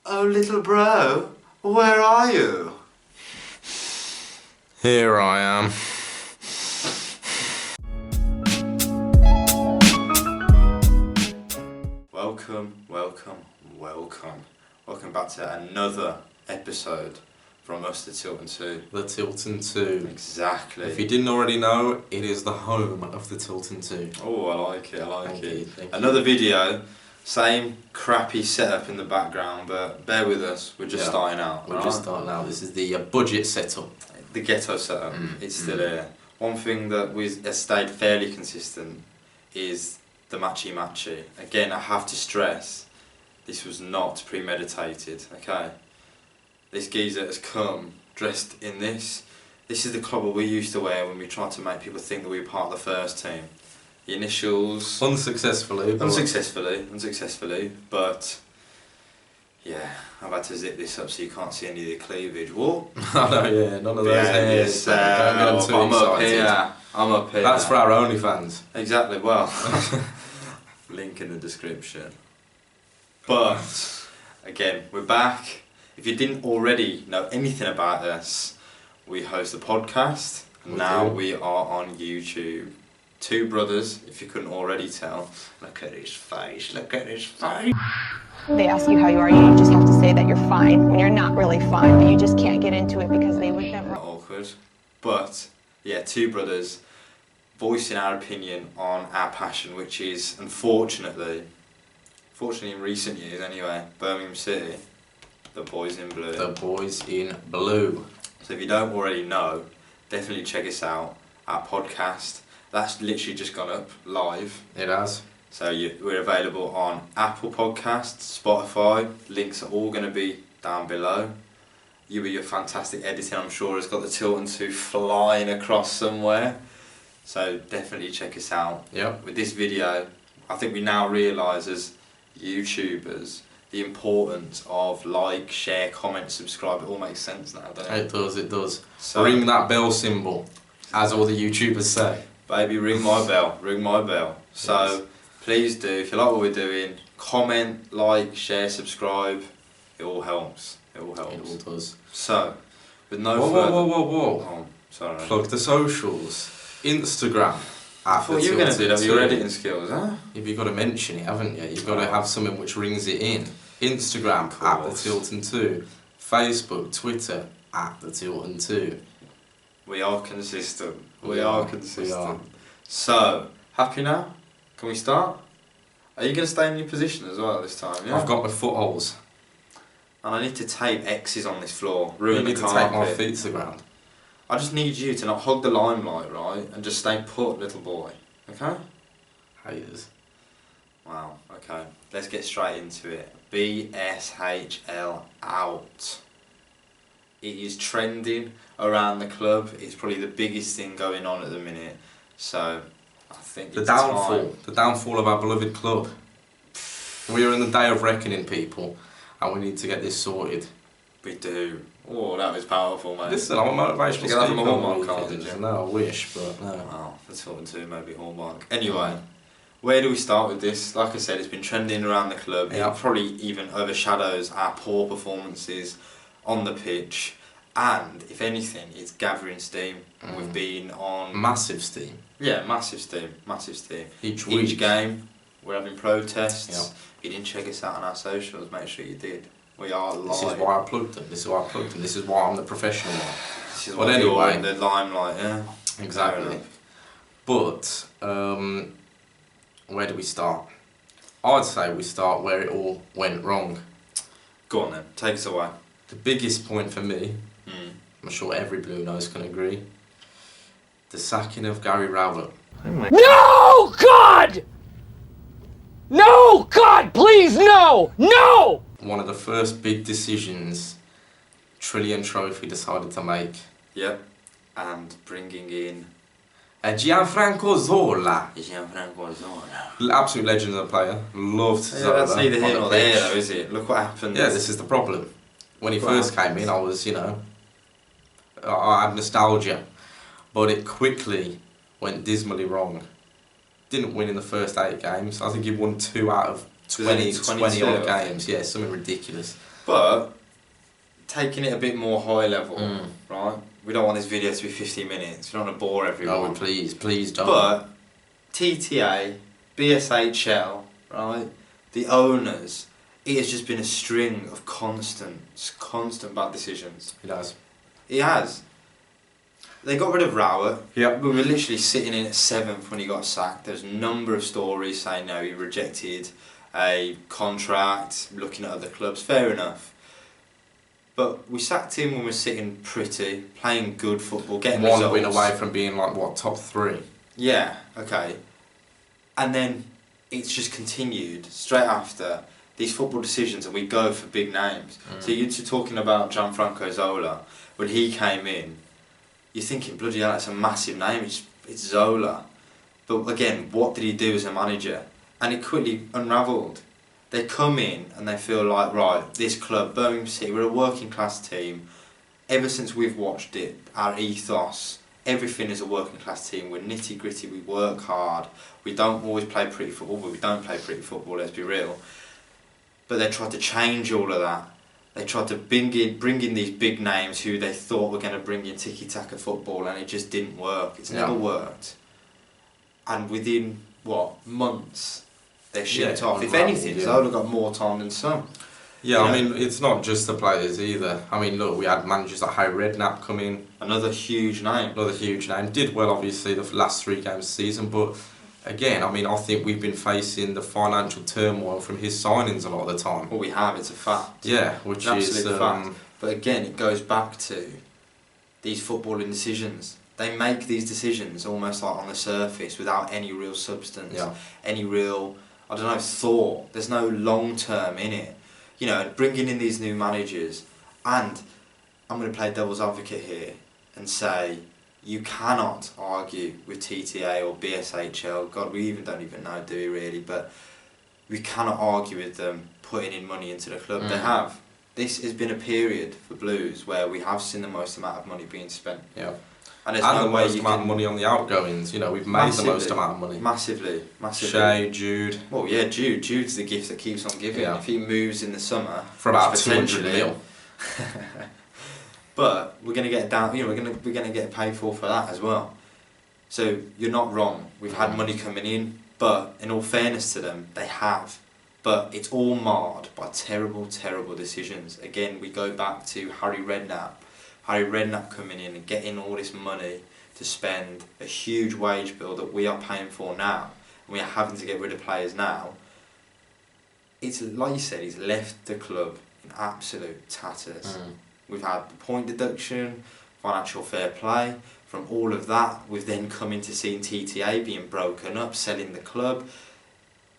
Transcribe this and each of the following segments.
Oh, little bro, where are you? Here I am. Welcome back to another episode from us, the Tilton Two. The Tilton Two. Exactly. If you didn't already know, it is the home of the Tilton Two. Oh, I like it. Thank Another you. video, same crappy setup in the background, but bear with us. We're just starting out. We're just starting out. This is the budget setup. The ghetto setup. It's still here. One thing that has stayed fairly consistent is the matchy. Again, I have to stress, this was not premeditated, okay? This geezer has come dressed in this. This is the clobber we used to wear when we tried to make people think that we were part of the first team. The initials... Unsuccessfully, but... Yeah, I've had to zip this up so you can't see any of the cleavage. Whoa! I know, yeah, none of those hairs. I'm up here. That's for our OnlyFans. Exactly, well... link in the description. But, again, we're back. If you didn't already know anything about us, we host a podcast. Now we are on YouTube. Two brothers, if you couldn't already tell. Look at his face. They ask you how you are, you just have to say that you're fine when you're not really fine, but you just can't get into it because they would never. Awkward. But, yeah, two brothers voicing our opinion on our passion, which is, unfortunately in recent years anyway, Birmingham City, the boys in blue. The boys in blue. So if you don't already know, definitely check us out. Our podcast, that's literally just gone up live. It has. So we're available on Apple Podcasts, Spotify. Links are all going to be down below. You with your fantastic editing, I'm sure, has got the Tilton Two flying across somewhere. So definitely check us out. Yep. With this video, I think we now realise as YouTubers the importance of like, share, comment, subscribe. It all makes sense now, doesn't it? It does. So, ring that bell symbol, as all the YouTubers say. Baby, ring my bell. So Yes. Please do, if you like what we're doing, comment, like, share, subscribe. It all helps. It all does. So, with no Whoa. Oh, sorry. Plug the socials. Instagram. I thought you were going to do that with your editing skills, huh? You've got to mention it, haven't you? You've got to have something which rings it in. Instagram, at the Tilton Two. Facebook, Twitter, at the Tilton Two. We are consistent. We are. So, happy now? Can we start? Are you going to stay in your position as well this time? Yeah? I've got my footholes. And I need to tape X's on this floor. You need to take my feet to the ground. I just need you to not hog the limelight, right? And just stay put, little boy. Okay? Haters. Wow, okay. Let's get straight into it. BSHL out. It is trending around the club. It's probably the biggest thing going on at the minute. So, I think it's time. The downfall of our beloved club. We are in the day of reckoning, people, and we need to get this sorted. We do. Oh, that was powerful, mate. Listen, I'm a motivational speaker. You can have a Hallmark card, did you? No, I wish, but no. Wow, the Tilton Two maybe Hallmark. Anyway, where do we start with this? Like I said, it's been trending around the club. Yeah. It probably even overshadows our poor performances on the pitch. And, if anything, it's gathering steam. We've been on... Massive steam. Yeah, massive steam. Each game, we're having protests. Yeah. If you didn't check us out on our socials, make sure you did. We are live. This is why I plugged them. This is why I'm the professional one. This is But why anyway, you're in the limelight, yeah? Exactly. But, where do we start? I'd say we start where it all went wrong. Go on then, take us away. The biggest point for me, I'm sure every Blue Nose can agree, the sacking of Gary Rowett. No, God! No, God, please, no! No! One of the first big decisions Trillion Trophy decided to make. Yep, and bringing in... Gianfranco Zola. Zola. Absolute legend of the player. Loved Zola. That's neither here on nor the pitch. there though, is it? Look what happened. Yeah, this is the problem. When he first came in, I was, I had nostalgia. But it quickly went dismally wrong. Didn't win in the first 8 games. I think he won 2 out of 20 22, odd games, yeah, something ridiculous. But taking it a bit more high level, right? We don't want this video to be 15 minutes. We don't want to bore everyone. No, please don't. But TTA, BSHL, right? The owners, it has just been a string of constant bad decisions. It has. It has. They got rid of Rowett. Yep. We were literally sitting in at 7th when he got sacked. There's a number of stories saying no, he rejected a contract, looking at other clubs. Fair enough. But we sacked him when we're sitting pretty, playing good football, getting results. 1 win away from being like, what, top 3? Yeah, okay. And then it's just continued straight after these football decisions, and we go for big names. So you're talking about Gianfranco Zola. When he came in, you're thinking, bloody hell, that's a massive name, it's Zola. But again, what did he do as a manager? And it quickly unravelled. They come in and they feel like, right, this club, Birmingham City, we're a working class team. Ever since we've watched it, our ethos, everything is a working class team. We're nitty gritty, we work hard. We don't always play pretty football, but we don't play pretty football, let's be real. But they tried to change all of that. They tried to bring in these big names who they thought were going to bring in tiki-taka football, and it just didn't work. It's never worked. And within, months, they shipped off. If anything, Zola got more time than some. Yeah, I mean, it's not just the players either. I mean, look, we had managers like Harry Redknapp come in. Another huge name. Did well, obviously, the last 3 games of the season, but again, I mean, I think we've been facing the financial turmoil from his signings a lot of the time. Well, we have, it's a fact. Yeah, which is... fact. But again, it goes back to these footballing decisions. They make these decisions almost like on the surface without any real substance, any real, thought. There's no long term in it. You know, bringing in these new managers, and I'm going to play devil's advocate here and say, you cannot argue with TTA or BSHL. God, we don't even know, do we really? But we cannot argue with them putting in money into the club. They have. This has been a period for Blues where we have seen the most amount of money being spent. Yeah. And there's no the way most amount of money on the outgoings. You know, we've made the most amount of money. Massively. Shea, Jude. Well, yeah, Jude. Jude's the gift that keeps on giving. Yeah. If he moves in the summer, for about 200 mil. But we're going to get down. You know, we're going to get paid for that as well. So you're not wrong. We've had money coming in, but in all fairness to them, they have. But it's all marred by terrible, terrible decisions. Again, we go back to Harry Redknapp. Harry Redknapp coming in and getting all this money to spend a huge wage bill that we are paying for now, and we are having to get rid of players now. It's like you said, he's left the club in absolute tatters. We've had the point deduction, financial fair play. From all of that, we've then come into seeing TTA being broken up, selling the club.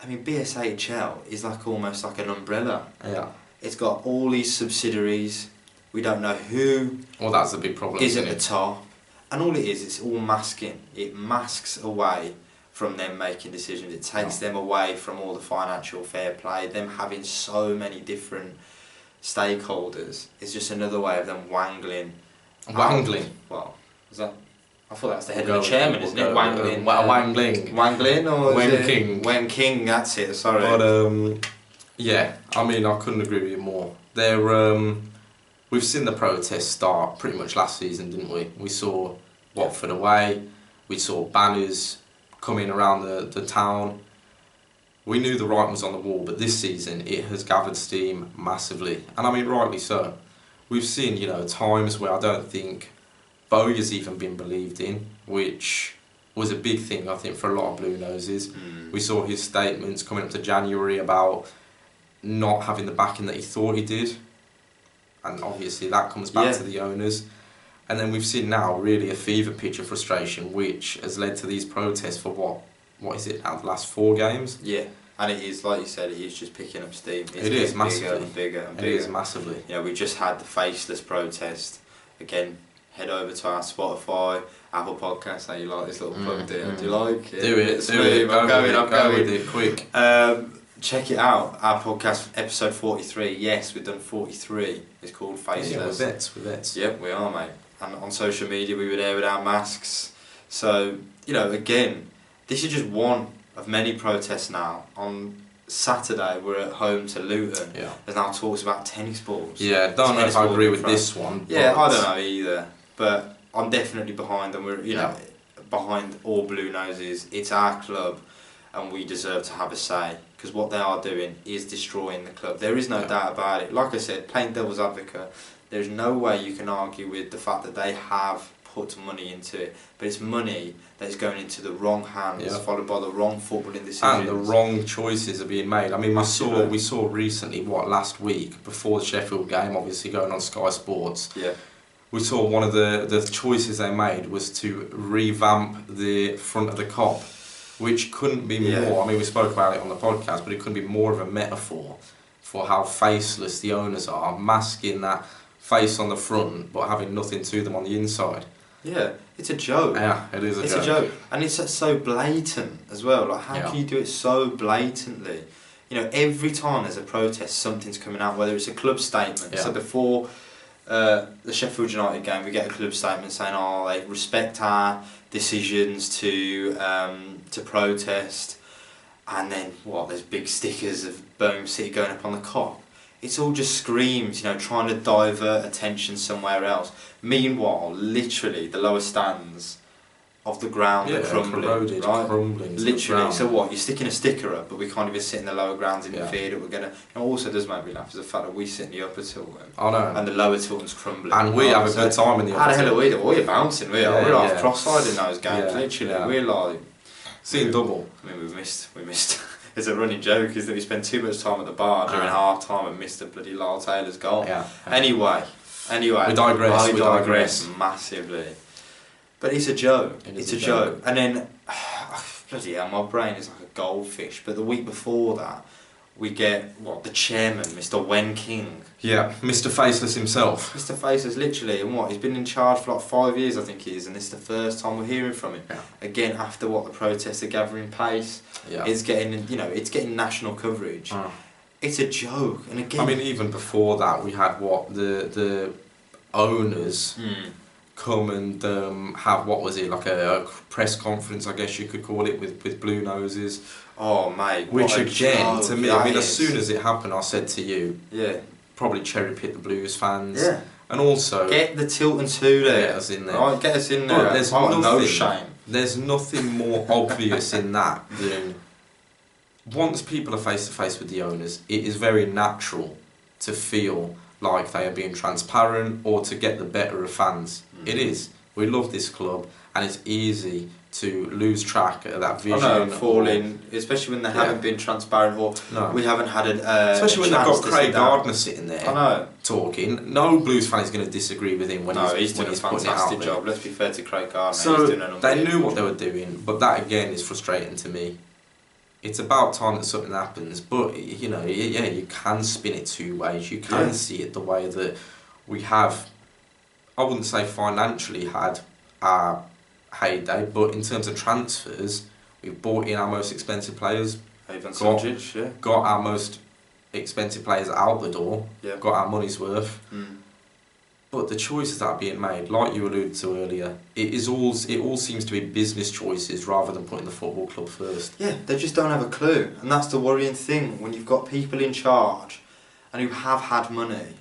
I mean, BSHL is almost like an umbrella. Yeah. It's got all these subsidiaries. We don't know who. Well, that's a big problem. Is at the top, and all it is, it's all masking. It masks away from them making decisions. It takes them away from all the financial fair play. Them having so many different stakeholders. It's just another way of them wangling. Wangling. Well, is that? I thought that's the head of the chairman, isn't it? Wangling. Wangling. Wangling or Wenking. Wenking. That's it. Sorry. But yeah, I mean, I couldn't agree with you more. We've seen the protests start pretty much last season, didn't we? We saw Watford away. We saw banners coming around the town. We knew the writing was on the wall, but this season it has gathered steam massively, and I mean rightly so. We've seen, times where I don't think Bowie has even been believed in, which was a big thing, I think, for a lot of Blue Noses. We saw his statements coming up to January about not having the backing that he thought he did, and obviously that comes back to the owners. And then we've seen now really a fever pitch of frustration, which has led to these protests for what is it now, the last 4 games? Yeah, and it is, like you said, it is just picking up steam. It is massively. Bigger and bigger. It is massively. We just had the faceless protest. Again, head over to our Spotify, Apple Podcasts. How you like this little plug there? Do you like it? Do it. I'm going with it, quick. Check it out, our podcast, episode 43. Yes, we've done 43. It's called Faceless. Yeah, we're vets. Yep, we are, mate. And on social media, we were there with our masks. So, again, this is just one of many protests now on Saturday we're at home to Luton. Yeah. There's now talks about tennis balls. Yeah, don't know if I agree with this one. Yeah, but I don't know either. But I'm definitely behind them. We're know behind all Blue Noses. It's our club, and we deserve to have a say. Because what they are doing is destroying the club. There is no doubt about it. Like I said, playing devil's advocate, there's no way you can argue with the fact that they have put money into it, but it's money that is going into the wrong hands, followed by the wrong footballing decisions, and the wrong choices are being made. I mean, we saw recently, last week before the Sheffield game, obviously going on Sky Sports. Yeah. We saw one of the choices they made was to revamp the front of the Kop, which couldn't be more. I mean, we spoke about it on the podcast, but it couldn't be more of a metaphor for how faceless the owners are, masking that face on the front but having nothing to them on the inside. Yeah, it's a joke. Yeah, it is a joke. It's a joke. And it's so blatant as well. Like, how can you do it so blatantly? You know, every time there's a protest, something's coming out, whether it's a club statement. So before the Sheffield United game, we get a club statement saying, they respect our decisions to protest. And then, there's big stickers of Birmingham City going up on the Kop. It's all just screams, trying to divert attention somewhere else. Meanwhile, literally, the lower stands of the ground are crumbling, corroded, right? crumbling. Literally. So what? You're sticking a sticker up, but we can't even sit in the lower grounds in the fear that we're gonna. And also does make me laugh is the fact that we sit in the upper Tilton. I know. And the lower Tilton's crumbling. And we have a good time in the upper. How the hell are we? We're bouncing. We are. We're like cross-eyed in those games. Literally, we're like. Seeing double. I mean, we missed. It's a running joke is that we spend too much time at the bar during half time and missed the bloody Lyle Taylor's goal. Anyway, we digress massively. But it's a joke. It's a joke. And then, bloody hell, my brain is like a goldfish. But the week before that, we get the chairman, Mr. Wen King. Yeah, Mr. Faceless himself. Mr. Faceless, literally, and he's been in charge for 5 years, I think he is, and this is the first time we're hearing from him. Again, after the protests are gathering pace, it's getting it's getting national coverage. It's a joke, and again, I mean, even before that, we had the owners come and have like a press conference, I guess you could call it, with Blue Noses. Oh mate, which again, to me, I mean, as soon as it happened, I said to you, probably cherry pick the Blues fans, and also get the Tilton Two there. Get us in there. Right, get us in there. But there's no shame. There's nothing more obvious in that than once people are face to face with the owners, it is very natural to feel like they are being transparent or to get the better of fans. It is. We love this club, and it's easy to lose track of that vision. I know, fall in, especially when they haven't been transparent or we haven't had especially when they've got Craig Gardner sitting there talking. No Blues fan is going to disagree with him when he's doing a fantastic job. Let's be fair to Craig Gardner. So they knew what they were doing, but that again is frustrating to me. It's about time that something happens, but you can spin it two ways. You can see it the way that we have. I wouldn't say financially had our heyday, but in terms of transfers, we've bought in our most expensive players, got our most expensive players out the door, got our money's worth. But the choices that are being made, like you alluded to earlier, it all seems to be business choices rather than putting the football club first. Yeah, they just don't have a clue, and that's the worrying thing when you've got people in charge and who have had money.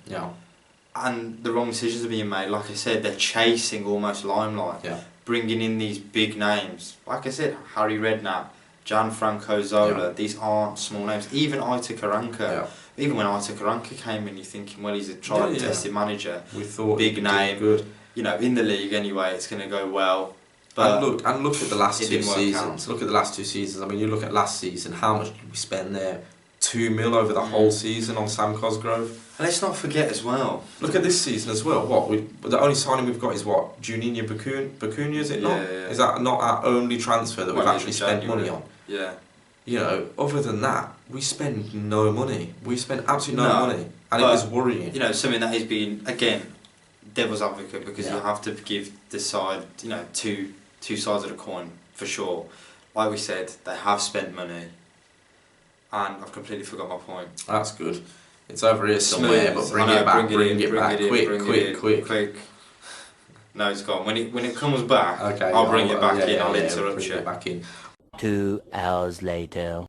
And the wrong decisions are being made. Like I said, they're chasing almost limelight. Bringing in these big names. Like I said, Harry Redknapp, Gianfranco Zola, these aren't small names. Even Aitor Karanka. Even when Aitor Karanka came in, you're thinking, well, he's a tried and tested manager. We thought big name. Good. In the league anyway, it's going to go well. But and look at the last 2 seasons. Look at the last 2 seasons. I mean, you look at last season, how much did we spend there? 2 mil over the whole season on Sam Cosgrove. And let's not forget as well. Look at this season as well. The only signing we've got is Juninho Bacuna, is it not? Is that not our only transfer that we've actually spent money on? Other than that, we spend no money. We spend absolutely no money, and it was worrying. Something that is being again devil's advocate because you have to give the side, two sides of the coin for sure. Like we said, they have spent money. And I've completely forgot my point. That's good. It's over here somewhere, but bring it back, quick. No, it's gone. When it comes back, I'll bring it back in. I'll interrupt you. 2 hours later.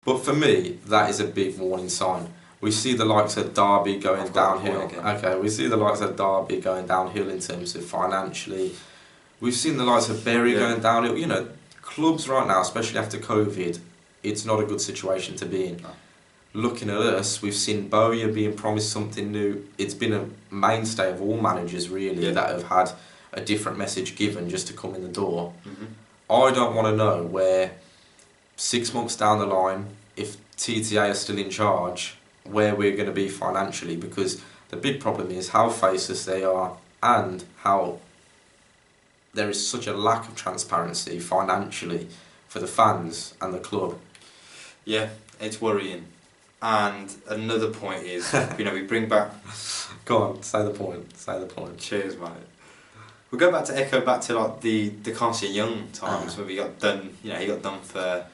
But for me, that is a big warning sign. We see the likes of Derby going downhill. Okay, we see the likes of Derby going downhill in terms of financially. We've seen the likes of Bury going downhill. You know, clubs right now, especially after COVID, it's not a good situation to be in. No. Looking at us, we've seen Bowyer being promised something new. It's been a mainstay of all managers, really, that have had a different message given just to come in the door. I don't want to know where 6 months down the line, if TTA are still in charge, where we're going to be financially, because the big problem is how faceless they are and how there is such a lack of transparency financially for the fans and the club. Yeah, it's worrying. And another point is, you know, we bring back... Go on, say the point. Cheers, mate. We'll go back to back to like the Carson Young times where we got done, you know, he got done for...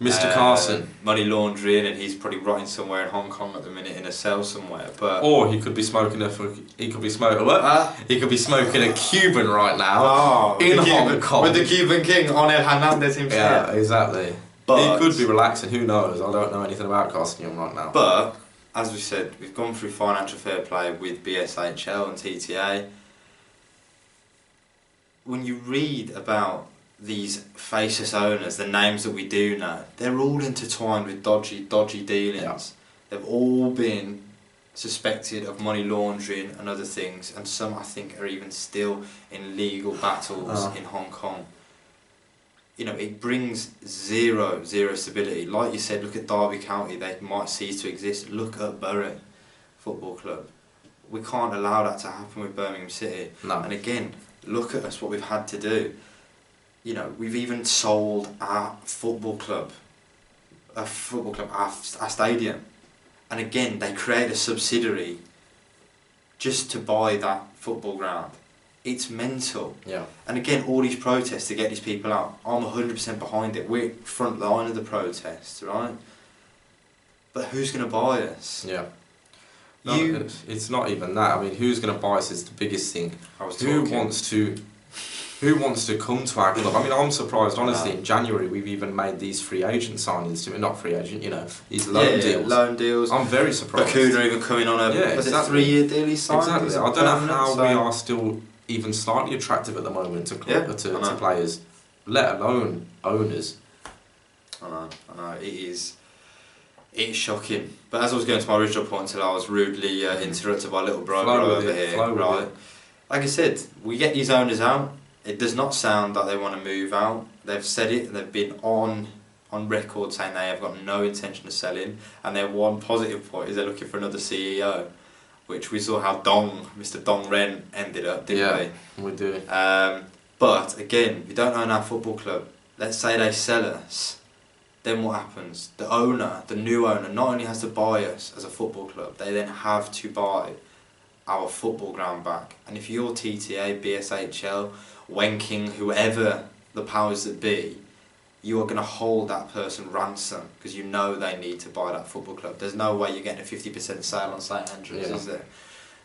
Mr. Carson. Money laundering, and he's probably rotting somewhere in Hong Kong at the minute in a cell somewhere. But or he could be smoking a Cuban right now in Hong Kong with the Cuban king, Onel Hernandez himself. Yeah, exactly. But he could be relaxing. Who knows? I don't know anything about Carson Young right now. But as we said, we've gone through financial fair play with BSHL and TTA. When you read about these faceless owners, the names that we do know, they're all intertwined with dodgy dealings. Yeah. They've all been suspected of money laundering and other things, and some I think are even still in legal battles in Hong Kong. You know, it brings zero stability. Like you said, look at Derby County, they might cease to exist. Look at Bury Football Club. We can't allow that to happen with Birmingham City. No. And again, look at us, what we've had to do. You know, we've even sold our football club, our stadium. And again, they create a subsidiary just to buy that football ground. It's mental. Yeah. And again, all these protests to get these people out, I'm 100% behind it. We're front line of the protests, right? But who's going to buy us? Yeah. No, it's not even that. I mean, who's going to buy us is the biggest thing. Who wants to come to our club? I mean, I'm surprised, honestly, in January we've even made these free agent signings, not free agent, you know, these loan deals. Loan deals. I'm very surprised. Bakuna even coming on a 3-year deal he signed. Exactly. I don't know how we are still even slightly attractive at the moment to players, let alone owners. I know, it's shocking. But as I was going to my original point until I was rudely interrupted by little bro over here, right? Like I said, we get these owners out. It does not sound like they want to move out. They've said it. They've been on record saying they have got no intention of selling. And their one positive point is they're looking for another CEO, which we saw how Mr. Dong Ren ended up, didn't we? Yeah, we do. But again, we don't own our football club. Let's say they sell us. Then what happens? The owner, the new owner, not only has to buy us as a football club, they then have to buy our football ground back. And if you're TTA, BSHL, Wenking, whoever the powers that be, you are going to hold that person ransom because you know they need to buy that football club. There's no way you're getting a 50% sale on St Andrews, is there?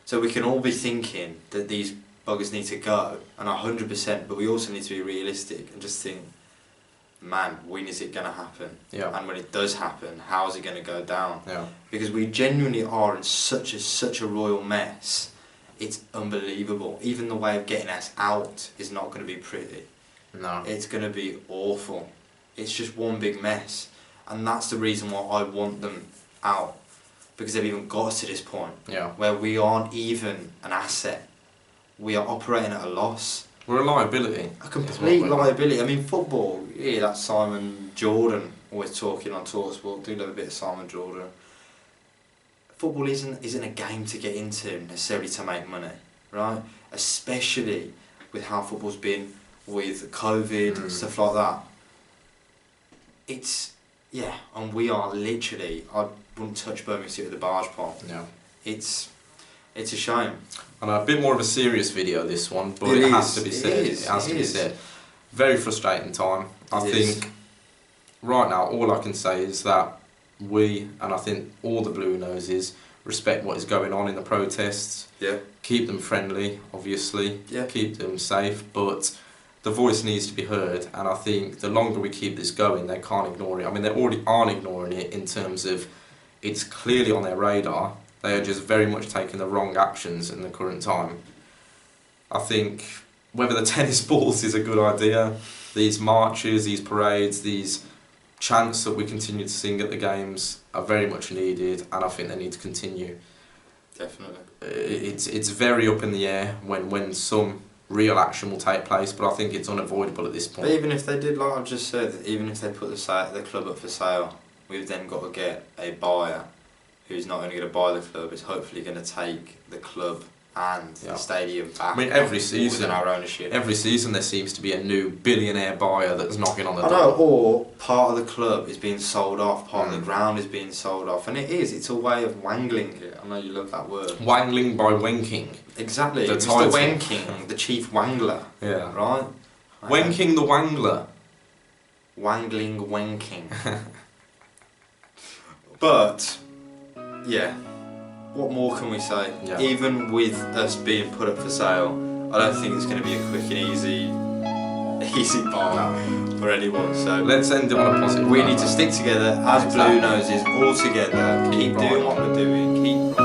So we can all be thinking that these buggers need to go, and 100%, but we also need to be realistic and just think, man, when is it going to happen? Yeah. And when it does happen, how is it going to go down? Yeah. Because we genuinely are in such a royal mess. It's unbelievable. Even the way of getting us out is not going to be pretty. No. It's going to be awful. It's just one big mess. And that's the reason why I want them out. Because they've even got us to this point. Yeah. Where we aren't even an asset. We are operating at a loss. We're a liability. A complete liability. I mean, football, yeah, that's Simon Jordan always talking on TalkSport. Do love a bit of Simon Jordan. Football isn't a game to get into necessarily to make money, right? Especially with how football's been with COVID and stuff like that. And we are literally, I wouldn't touch Birmingham City with a barge pole. Yeah. It's a shame. And a bit more of a serious video, this one, but it has to be said. It has to be said. Very frustrating time. I think right now all I can say is that we, and I think all the Blue Noses, respect what is going on in the protests. Yeah. Keep them friendly, obviously. Yeah. Keep them safe, but the voice needs to be heard, and I think the longer we keep this going, they can't ignore it. I mean, they already aren't ignoring it in terms of it's clearly on their radar. They are just very much taking the wrong actions in the current time. I think whether the tennis balls is a good idea, these marches, these parades, these chants that we continue to sing at the games are very much needed, and I think they need to continue. Definitely. It's very up in the air when some real action will take place, but I think it's unavoidable at this point. But even if they did, like I've just said, even if they put the club up for sale, we've then got to get a buyer who's not only going to buy the club, is hopefully going to take the club and the stadium back. I mean, every season, our ownership. Every season there seems to be a new billionaire buyer that's knocking on the door. I know, or part of the club is being sold off, part of the ground is being sold off, and it's a way of wangling it. I know you love that word. Wangling by wanking. Exactly, The Mr. title. Wanking, the chief wangler. Yeah. Right? Wanking the Wangler. Wangling wanking. But, yeah, what more can we say? Yeah. Even with us being put up for sale, I don't think it's going to be a quick and easy buy for anyone. So Let's end it on a positive we note. need to stick together as Blue Noses, all together, keep doing what we're doing, keep